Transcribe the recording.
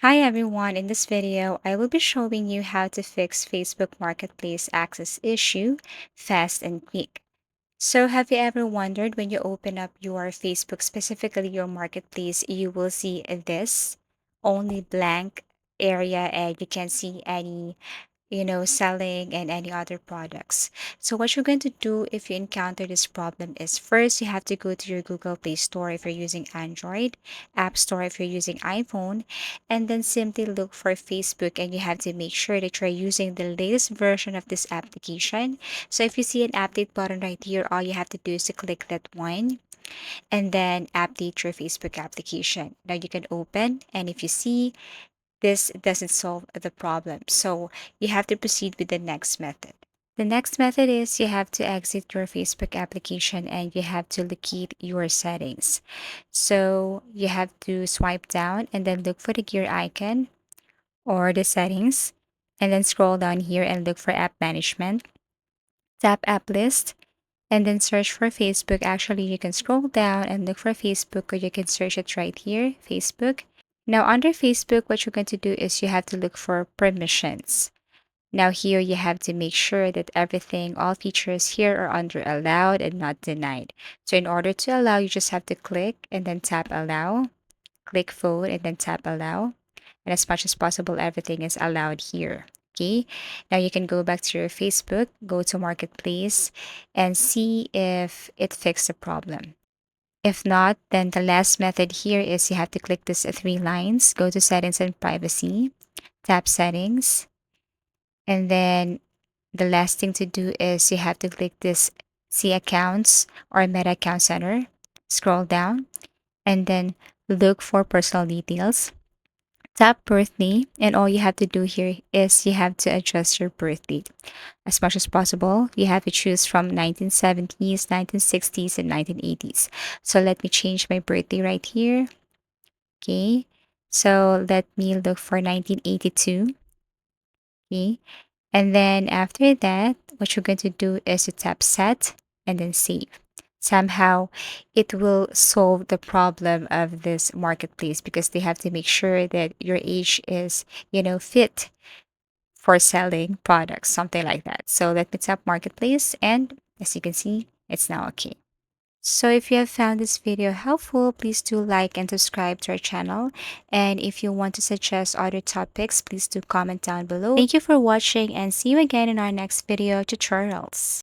Hi everyone, in this video, I will be showing you how to fix Facebook Marketplace access issue fast and quick. So have you ever wondered when you open up your Facebook, specifically your Marketplace, you will see this only blank area and you can't see any selling and any other products. So what you're going to do if you encounter this problem is first you have to go to your Google Play Store if you're using Android, App Store if you're using iPhone, and then simply look for Facebook and you have to make sure that you're using the latest version of this application. So if you see an update button right here, all you have to do is to click that one and then update your Facebook application. Now you can open and if you see this doesn't solve the problem. So you have to proceed with the next method. The next method is you have to exit your Facebook application and you have to locate your settings. So you have to swipe down and then look for the gear icon or the settings and then scroll down here and look for app management. Tap app list and then search for Facebook. Actually, you can scroll down and look for Facebook or you can search it right here, Facebook. Now, under Facebook, what you're going to do is you have to look for permissions. Now, here you have to make sure that everything, all features here are under allowed and not denied. So, in order to allow, you just have to click and then tap allow, click phone and then tap allow. And as much as possible, everything is allowed here. Okay, now you can go back to your Facebook, go to Marketplace, and see if it fixed the problem. If not, then the last method here is you have to click this three lines, go to settings and privacy, tap settings, and then the last thing to do is you have to click this see accounts or meta account center, scroll down, and then look for personal details. Tap birthday, and all you have to do here is you have to adjust your birth date. As much as possible, you have to choose from 1970s, 1960s, and 1980s. So let me change my birthday right here. Okay. So let me look for 1982. Okay. And then after that, what you're going to do is to tap set and then save. Somehow it will solve the problem of this marketplace because they have to make sure that your age is, fit for selling products, something like that. So let me tap marketplace and as you can see, it's now okay. So if you have found this video helpful, please do like and subscribe to our channel. And if you want to suggest other topics, please do comment down below. Thank you for watching and see you again in our next video tutorials.